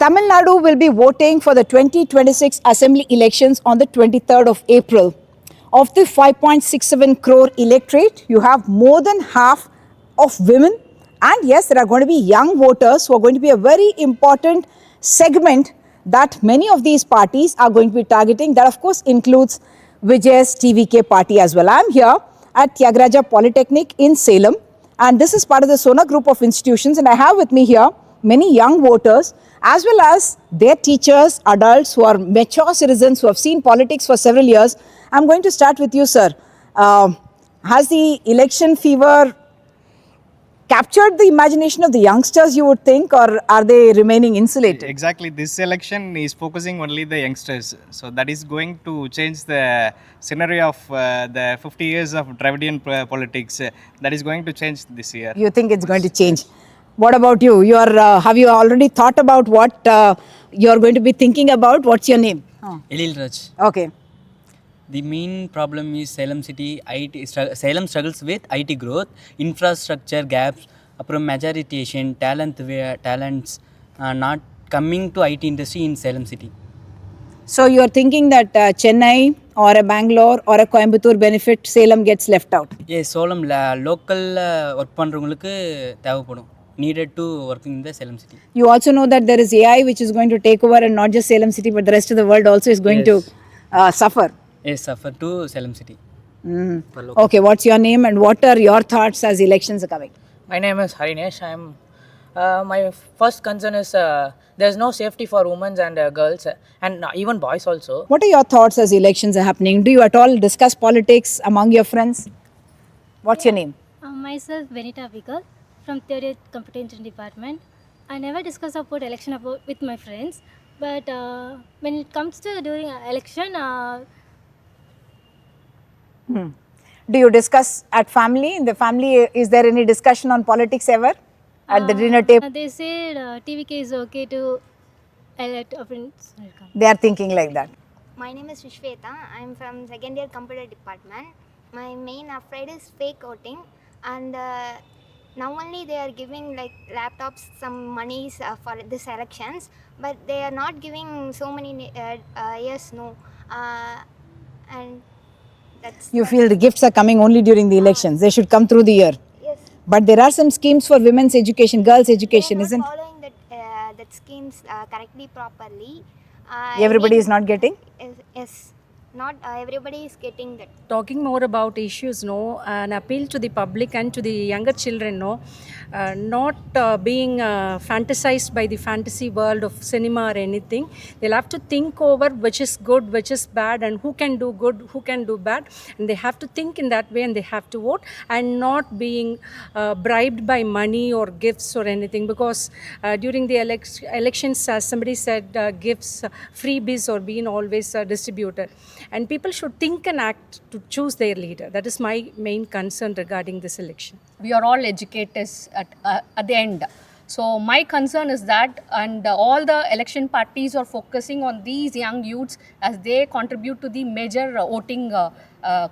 Tamil Nadu will be voting for the 2026 Assembly elections on the 23rd of April. Of the 5.67 crore electorate, you have more than half of women. And yes, there are going to be young voters who are going to be a very important segment that many of these parties are going to be targeting. That, of course, includes Vijay's TVK party as well. I'm here at Tyagaraja Polytechnic in Salem. And this is part of the Sona group of institutions. And I have with me here many young voters as well as their teachers, adults who are mature citizens who have seen politics for several years. I'm going to start with you, sir. Has the election fever captured the imagination of the youngsters, you would think, or are they remaining insulated? Exactly. This election is focusing only the youngsters. So that is going to change the scenario of the 50 years of Dravidian politics. That is going to change this year. You think it's going to change? What about you? Have you already thought about what you're going to be thinking about? What's your name? Elil Raj. Okay. The main problem is Salem city. Salem struggles with IT growth, infrastructure gaps, majoritization, talents not coming to IT industry in Salem city. So you're thinking that Chennai or a Bangalore or a Coimbatore benefit, Salem gets left out? Yes, Salem local work பண்றவங்களுக்கு தேவைப்படும். Needed to working in the Salem city. You also know that there is AI which is going to take over, and not just Salem city but the rest of the world also is going to suffer. Yes, suffer to Salem city. Okay, what's your name and what are your thoughts as elections are coming? My name is Harinesh. My first concern is there's no safety for women and girls and even boys also. What are your thoughts as elections are happening? Do you at all discuss politics among your friends? What's your name? Myself, Benita Vigal from 3rd year Computer Engineering Department. I never discuss about election with my friends, but when it comes to during election, Do you discuss at family? In the family, is there any discussion on politics ever at the dinner table? they said TVK is okay to elect a prince. They are thinking like that. My name is Vishweta. I'm from 2nd year Computer Department. My main afraid is fake voting, and now only they are giving like laptops, some monies for this elections, but they are not giving so many yes, no, and that's. You feel the gifts are coming only during the elections. They should come through the year. Yes. But there are some schemes for women's education, girls' education, They are isn't? not following that schemes correctly, properly. Everybody is not getting? Yes, not everybody is getting that. Talking more about issues, no, an appeal to the public and to the younger children, no, not being fantasized by the fantasy world of cinema or anything. They'll have to think over which is good, which is bad, and who can do good, who can do bad, and they have to think in that way, and they have to vote, and not being bribed by money or gifts or anything, because during the elections, as somebody said, gifts, freebies are being always distributed. And people should think and act to choose their leader. That is my main concern regarding this election. We are all educators at the end. So my concern is that, and all the election parties are focusing on these young youths as they contribute to the major voting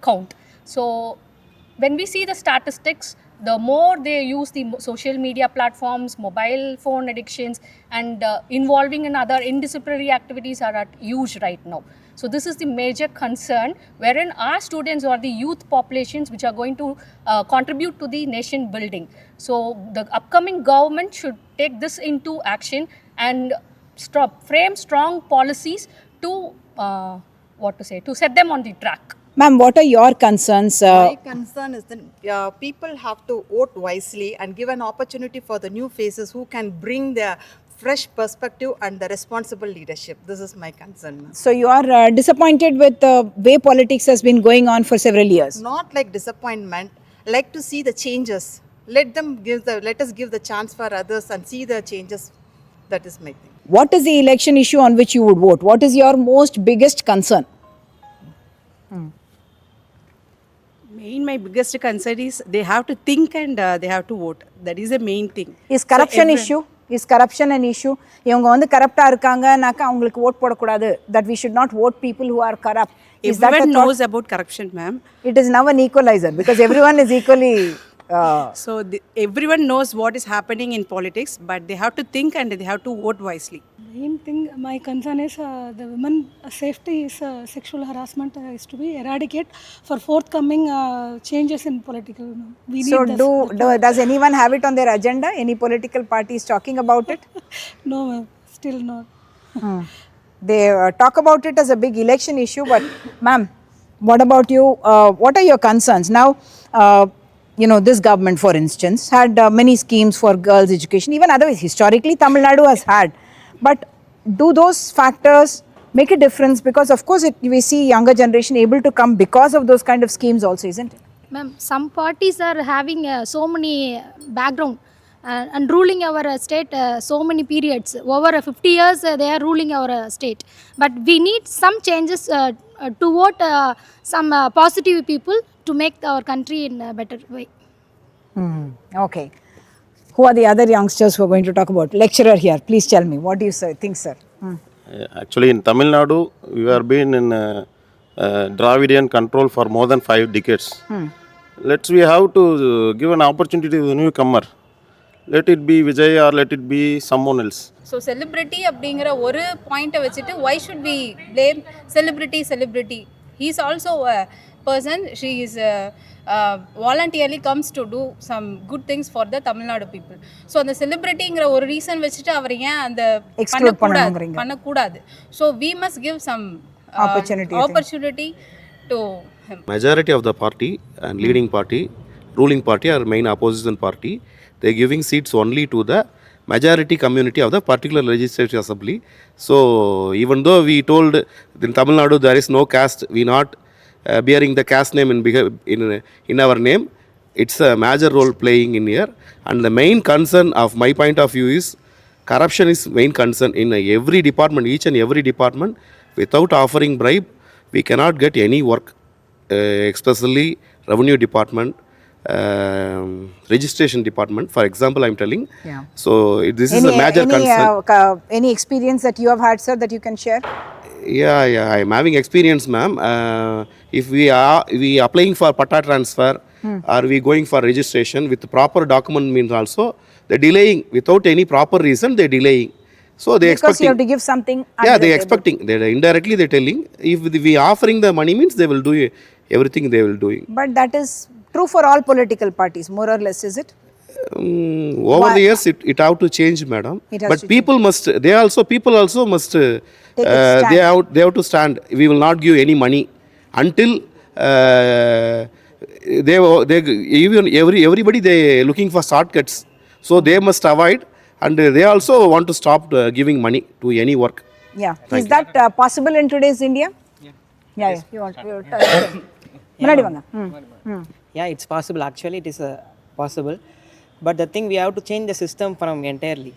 count. So when we see the statistics, the more they use the social media platforms, mobile phone addictions, and involving in other indisciplinary activities are at huge right now. So this is the major concern, wherein our students are the youth populations which are going to contribute to the nation building. So the upcoming government should take this into action and frame strong policies to to set them on the track. Ma'am, what are your concerns? My concern is that people have to vote wisely and give an opportunity for the new faces who can bring their fresh perspective and the responsible leadership. This is my concern. So you are disappointed with the way politics has been going on for several years? Not like disappointment, like to see the changes. Let us give the chance for others and see the changes. That is my thing. What is the election issue on which you would vote? What is your most biggest concern? My biggest concern is they have to think and they have to vote. That is the main thing. Is corruption issue? Is corruption an issue? இவங்க வந்து கரப்டா இருக்காங்கனாக்கா அவங்களுக்கு vote போடக்கூடாது. That we should not vote people who are corrupt. Everyone knows about corruption, ma'am. It is now an equalizer because everyone is equally So everyone knows what is happening in politics, but they have to think and they have to vote wisely. Main thing, my concern is the women safety is sexual harassment is to be eradicated for forthcoming changes in political. We So need this. does anyone have it on their agenda? Any political parties talking about it? No, ma'am, still not. They talk about it as a big election issue, but ma'am, what about you? What are your concerns? Now, this government, for instance, had many schemes for girls' education, even otherwise, historically, Tamil Nadu has had. But do those factors make a difference? Because, of course, we see younger generation able to come because of those kind of schemes also, isn't it? Ma'am, some parties are having so many background and ruling our state so many periods. Over 50 years they are ruling our state. But we need some changes to vote some positive people to make our country in a better way. Okay. Who are the other youngsters who are going to talk about? Lecturer here, please tell me. What do you think, sir? Actually, in Tamil Nadu, we have been in Dravidian control for more than 5 decades. We have to give an opportunity to the newcomer. Let it be Vijay or let it be someone else. So celebrity அப்படிங்கிற ஒரு பாயிண்ட்டை வச்சுட்டு why should be blame celebrity he is also a person she is voluntarily comes to do some good things for the Tamil Nadu people. So அந்த செலிப்ரிட்டிங்கிற ஒரு reason வச்சுட்டு அவர் ஏன் அந்த பண்ணக்கூடாது. So we must give some opportunity to him. Majority of the party and leading party, ruling party or main opposition party, they are giving seats only to the majority community of the particular legislative assembly. So even though we told in Tamil Nadu there is no caste, we not bearing the caste name in our name, it's a major role playing in here. And the main concern of my point of view is corruption is main concern in every department, each and every department. Without offering bribe, we cannot get any work, especially revenue department, registration department, for example, I'm telling. Yeah. So this is a major concern. Any experience that you have had, sir, that you can share? Yeah, I'm having experience, ma'am. If we applying for pata transfer or we going for registration with proper document means also, they're delaying without any proper reason, they're delaying. So they because expecting. You have to give something. Yeah, they expecting. They indirectly they're telling. If we offering the money means they will do everything they will doing. But that is true for all political parties, more or less, is it? Over the years, it have to change, madam. But people must. People also must. They have to stand. We will not give any money until everybody they looking for shortcuts. So they must avoid. And they also want to stop giving money to any work. Yeah. Is that possible in today's India? Yeah. You want to Yeah, it's possible. Actually, it is possible. But the thing, we have to change the system from entirely.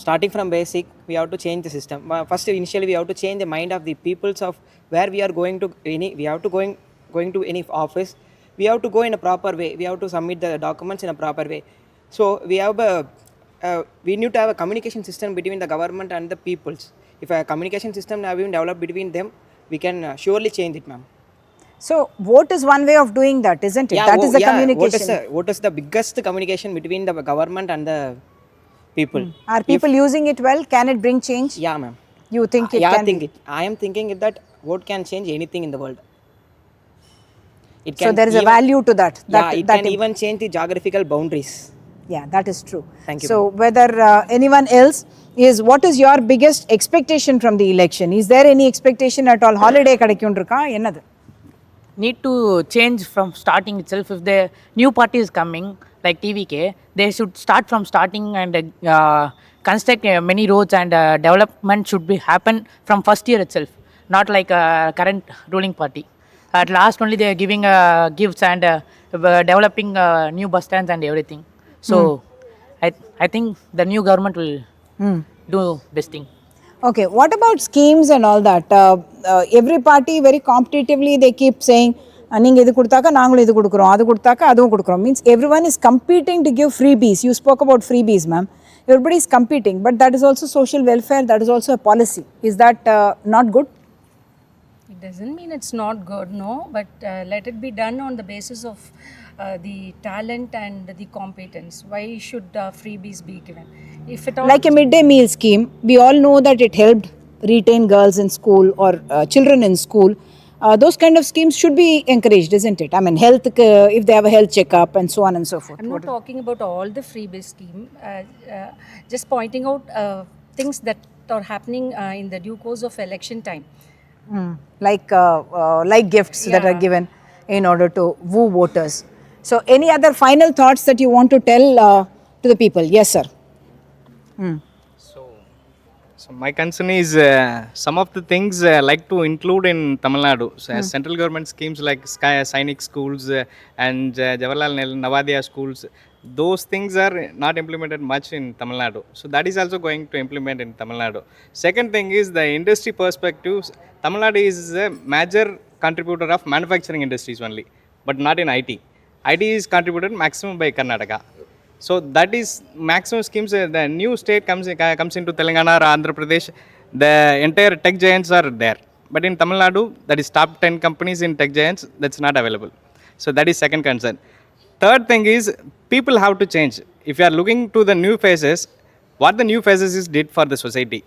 Starting from basic, we have to change the system. First, initially, we have to change the mind of the peoples of where we are going to we have to going to any office. We have to go in a proper way. We have to submit the documents in a proper way. So we need to have a communication system between the government and the peoples. If a communication system have been developed between them, we can surely change it, ma'am. So vote is one way of doing that, isn't it? That is the communication. What is the biggest communication between the government and the people? Are people using it well? Can it bring change? Yeah, ma'am. You think it can? I am thinking that vote can change anything in the world. So there is a value to that. It can even change the geographical boundaries. Yeah, that is true. Thank you. So whether anyone else what is your biggest expectation from the election? Is there any expectation at all? Holiday kadaikundirka enadu? Need to change from starting itself. If the new party is coming, like TVK, they should start from starting and construct many roads and development should be happen from first year itself. Not like current ruling party. At last only they are giving gifts and developing new bus stands and everything. So I think the new government will do this thing. Okay, what about schemes and all that? Every party very competitively they keep saying நீங்க இது கொடுத்தாக்க நாங்களும் இது கொடுக்குறோம் அது கொடுத்தாக்க அதுவும் கொடுக்குறோம் means everyone is competing to give freebies. You spoke about freebies, ma'am. Everybody is competing, but that is also social welfare, that is also a policy. Is that not good? It doesn't mean it's not good, no, but let it be done on the basis of the talent and the competence. Why should freebies be given? If at all, Like a midday meal scheme, we all know that it helped retain girls in school or children in school. Those kind of schemes should be encouraged, isn't it? I mean, health, if they have a health checkup and so on and so forth. I'm not talking about all the freebies scheme, just pointing out things that are happening in the due course of election time. Like gifts that are given in order to woo voters. So, any other final thoughts that you want to tell to the people? Yes, sir. So my concern is some of the things like to include in Tamil Nadu. So central government schemes like Sky Sainik schools and Jawaharlal Nehru Navodaya schools, those things are not implemented much in Tamil Nadu. So that is also going to implement in Tamil Nadu. Second thing is the industry perspectives. Tamil Nadu is a major contributor of manufacturing industries only, but not in IT. IT is contributed maximum by Karnataka. So that is maximum schemes. The new state comes into Telangana or Andhra Pradesh, the entire tech giants are there. But in Tamil Nadu, that is top 10 companies in tech giants, that's not available. So that is second concern. Third thing is people have to change. If you are looking to the new phases, what the new phases is did for the society,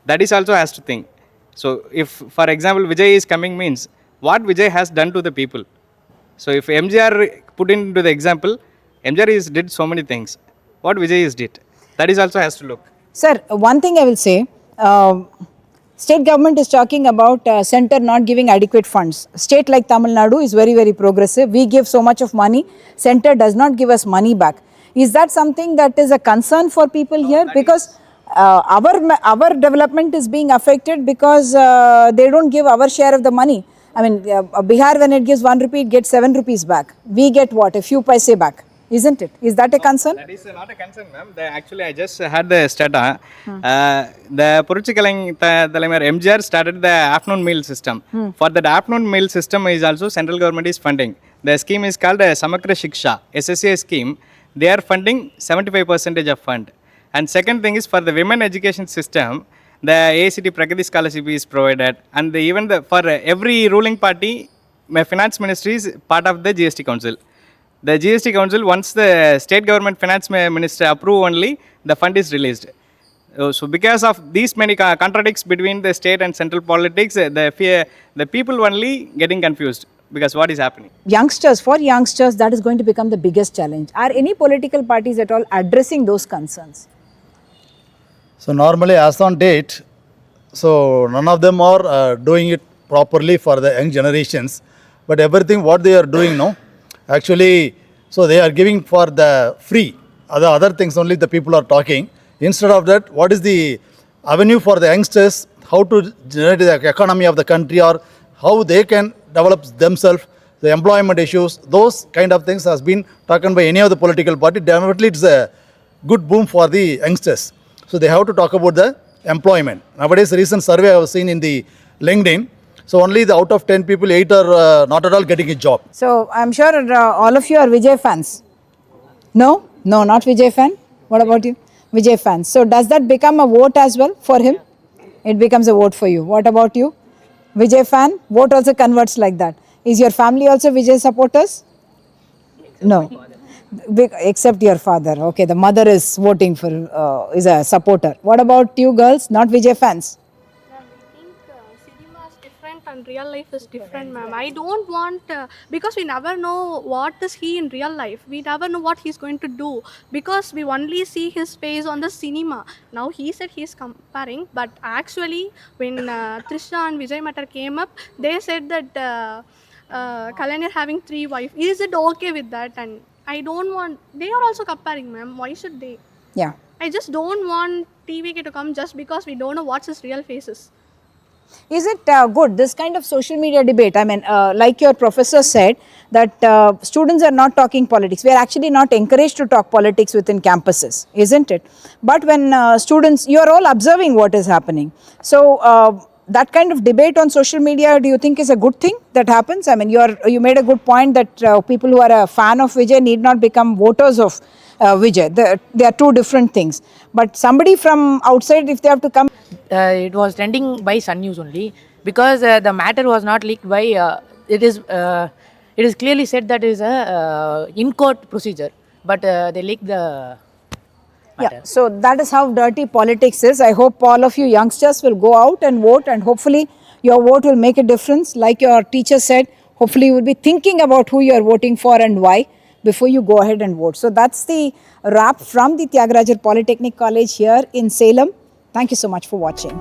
that is also has to think. So if, for example, Vijay is coming means what Vijay has done to the people. So if MGR put into the example, MGR is did so many things. What Vijay is did, that is also has to look. Sir, one thing I will say, state government is talking about center not giving adequate funds. State like Tamil Nadu is very, very progressive. We give so much of money, center does not give us money back. Is that something that is a concern for people here? Because our development is being affected because they don't give our share of the money. I mean, Bihar, when it gives 1 rupee, it gets 7 rupees back. We get what? A few paise back. Isn't it? Is that a concern? That is not a concern, ma'am. Actually, I just had the data. The Puruchikalang Talaimar MGR started the afternoon meal system. For that afternoon meal system is also central government is funding. The scheme is called Samagra Shiksha, SSA scheme. They are funding 75% of fund. And second thing is for the women education system, the AICT Pragati scholarship is provided. And for every ruling party, my finance ministry is part of the GST council. The GST council, once the state government finance minister approve only, the fund is released. So because of these many contradicts between the state and central politics, the people only getting confused because what is happening. For youngsters, that is going to become the biggest challenge. Are any political parties at all addressing those concerns? So normally as on date, so none of them are doing it properly for the young generations. But everything what they are doing now, actually, so they are giving for the free. Other things only the people are talking. Instead of that, what is the avenue for the youngsters, how to generate the economy of the country or how they can develop themselves, the employment issues, those kind of things has been taken by any of the political party. Definitely it's a good boom for the youngsters. So they have to talk about the employment. Nowadays, recent survey I have seen in the LinkedIn, so only out of 10 people, 8 are not at all getting a job. So I'm sure all of you are Vijay fans. No, not Vijay fan. What about you? Vijay fans. So does that become a vote as well for him? It becomes a vote for you. What about you? Vijay fan? Vote also converts like that. Is your family also Vijay supporters? No. Except your father. Okay, the mother is voting for, is a supporter. What about you girls? Not Vijay fans? And real life is different, ma'am. I don't want because we never know what is he in real life. We never know what he's going to do because we only see his face on the cinema. Now he said he's comparing, but actually when Trisha and Vijay matter came up, they said that Kalaignar having 3 wives. Is it okay with that? And I don't want. They are also comparing, ma'am. Why should they? Yeah. I just don't want TVK to come just because we don't know what's his real faces. Is it good, this kind of social media debate? I mean, like your professor said, that students are not talking politics. We are actually not encouraged to talk politics within campuses, isn't it? But when students, you are all observing what is happening. So, that kind of debate on social media, do you think is a good thing that happens? I mean, you made a good point that people who are a fan of Vijay need not become voters of Vijay. They are two different things. But somebody from outside, if they have to come... it was trending by Sun News only because the matter was not leaked by, It is clearly said that it is a in-court procedure, but they leaked the matter. Yeah, so that is how dirty politics is. I hope all of you youngsters will go out and vote, and hopefully your vote will make a difference. Like your teacher said, hopefully you will be thinking about who you are voting for and why before you go ahead and vote. So that's the wrap from the Tyagarajar Polytechnic College here in Salem. Thank you so much for watching.